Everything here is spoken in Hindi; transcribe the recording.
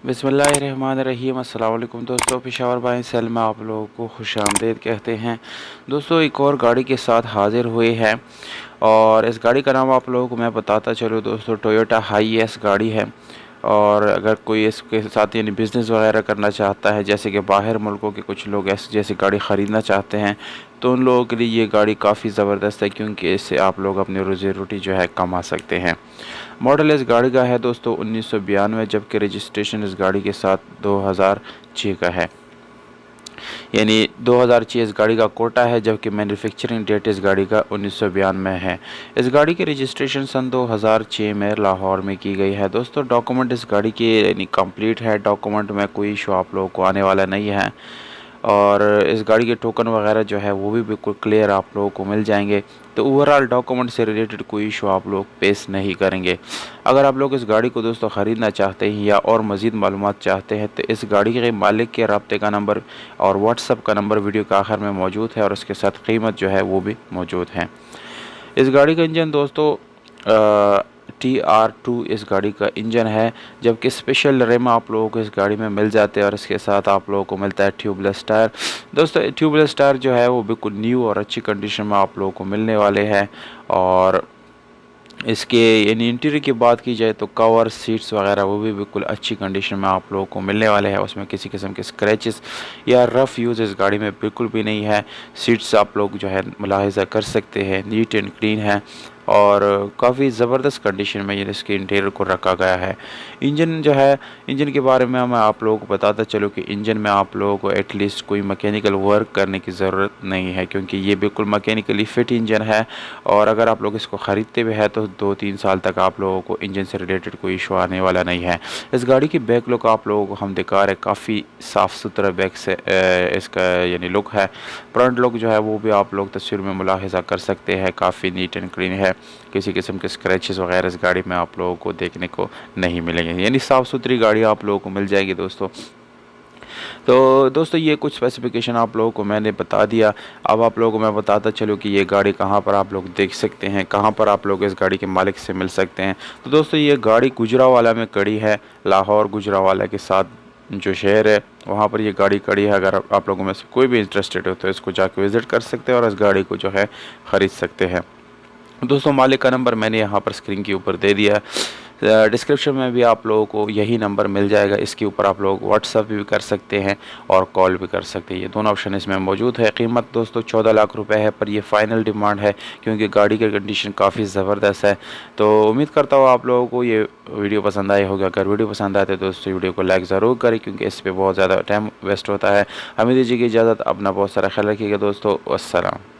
बिस्मिल्लाहिर्रहमानिर्रहीम। अस्सलाम वालेकुम दोस्तों, पेशावर बाय सेल में आप लोगों को खुशामदीद कहते हैं। दोस्तों एक और गाड़ी के साथ हाज़िर हुए हैं और इस गाड़ी का नाम आप लोगों को मैं बताता चलूँ दोस्तों, टोयोटा हाईएस गाड़ी है। और अगर कोई इसके साथ यानी बिज़नेस वगैरह करना चाहता है, जैसे कि बाहर मुल्कों के कुछ लोग ऐसी जैसी गाड़ी ख़रीदना चाहते हैं, तो उन लोगों के लिए ये गाड़ी काफ़ी ज़बरदस्त है, क्योंकि इससे आप लोग अपनी रोज़ी रोटी जो है कमा सकते हैं। मॉडल इस गाड़ी का है दोस्तों 1992, जबकि रजिस्ट्रेशन इस गाड़ी के साथ 2006 का है। यानी 2006 इस गाड़ी का कोटा है, जबकि मैन्युफैक्चरिंग डेट इस गाड़ी का 1992 है। इस गाड़ी की रजिस्ट्रेशन सन 2006 में लाहौर में की गई है। दोस्तों डॉक्यूमेंट इस गाड़ी के यानी कंप्लीट है, डॉक्यूमेंट में कोई इशू आप लोगों को आने वाला नहीं है। और इस गाड़ी के टोकन वगैरह जो है वो भी बिल्कुल क्लियर आप लोगों को मिल जाएंगे। तो ओवरऑल डॉक्यूमेंट से रिलेटेड कोई इशू आप लोग पेश नहीं करेंगे। अगर आप लोग इस गाड़ी को दोस्तों ख़रीदना चाहते हैं या और मज़ीद मालूमात चाहते हैं, तो इस गाड़ी के मालिक के रब्ते का नंबर और व्हाट्सअप का नंबर वीडियो के आखिर में मौजूद है, और उसके साथ कीमत जो है वो भी मौजूद है। इस गाड़ी का इंजन दोस्तों TR2 इस गाड़ी का इंजन है, जबकि स्पेशल रिम आप लोगों को इस गाड़ी में मिल जाते हैं, और इसके साथ आप लोगों को मिलता है ट्यूबलेस टायर। दोस्तों ट्यूबलेस टायर जो है वो बिल्कुल न्यू और अच्छी कंडीशन में आप लोगों को मिलने वाले हैं। और इसके यानी इंटीरियर की बात की जाए तो कवर सीट्स वगैरह वो भी बिल्कुल अच्छी कंडीशन में आप लोगों को मिलने वाले हैं। उसमें किसी किस्म के स्क्रैचेस या रफ़ यूज़ इस गाड़ी में बिल्कुल भी नहीं है। सीट्स आप लोग जो है मुलाहिज़ा कर सकते हैं, नीट एंड क्लीन है और काफ़ी ज़बरदस्त कंडीशन में ये इसके इंटीरियर को रखा गया है। इंजन जो है, इंजन के बारे में मैं आप लोगों को बताता चलूँ कि इंजन में आप लोगों को एटलीस्ट कोई मैकेनिकल वर्क करने की ज़रूरत नहीं है, क्योंकि ये बिल्कुल मैकेनिकली फ़िट इंजन है। और अगर आप लोग इसको ख़रीदते हुए हैं तो 2-3 साल तक आप लोगों को इंजन से रिलेटेड कोई इशू आने वाला नहीं है। इस गाड़ी की बैक लुक आप लोगों को हम दिखा रहे, काफ़ी साफ़ सुथरा बैक से इसका यानी लुक है। फ्रंट लुक जो है वो भी आप लोग तस्वीर में मुलाहिज़ा कर सकते हैं, काफ़ी नीट एंड क्लीन है। किसी किस्म के स्क्रैचेस वगैरह इस गाड़ी में आप लोगों को देखने को नहीं मिलेंगे, यानी साफ़ सुथरी गाड़ी आप लोगों को मिल जाएगी दोस्तों। तो दोस्तों ये कुछ स्पेसिफिकेशन आप लोगों को मैंने बता दिया। अब आप लोगों को मैं बताता चलूँ कि ये गाड़ी कहाँ पर आप लोग देख सकते हैं, कहाँ पर आप लोग इस गाड़ी के मालिक से मिल सकते हैं। तो दोस्तों ये गाड़ी गुजरावाला में खड़ी है, लाहौर गुजरावाला के साथ जो शहर है वहाँ पर ये गाड़ी खड़ी है। अगर आप लोगों में से कोई भी इंटरेस्टेड हो तो इसको जाके विज़िट कर सकते हैं और इस गाड़ी को जो है ख़रीद सकते हैं। दोस्तों मालिक का नंबर मैंने यहाँ पर स्क्रीन के ऊपर दे दिया है, डिस्क्रिप्शन में भी आप लोगों को यही नंबर मिल जाएगा। इसके ऊपर आप लोग व्हाट्सअप भी कर सकते हैं और कॉल भी कर सकते हैं, ये दोनों ऑप्शन इसमें मौजूद है। कीमत दोस्तों 14 लाख रुपए है, पर ये फ़ाइनल डिमांड है, क्योंकि गाड़ी की कंडीशन काफ़ी ज़बरदस्त है। तो उम्मीद करता हूँ आप लोगों को ये वीडियो पसंद आई होगी। अगर वीडियो पसंद आए तो दोस्तों वीडियो को लाइक ज़रूर करें, क्योंकि इस पर बहुत ज़्यादा टाइम वेस्ट होता है। हमें दीजिए इजाज़त, अपना बहुत सारा ख्याल रखिएगा दोस्तों। अस्सलाम।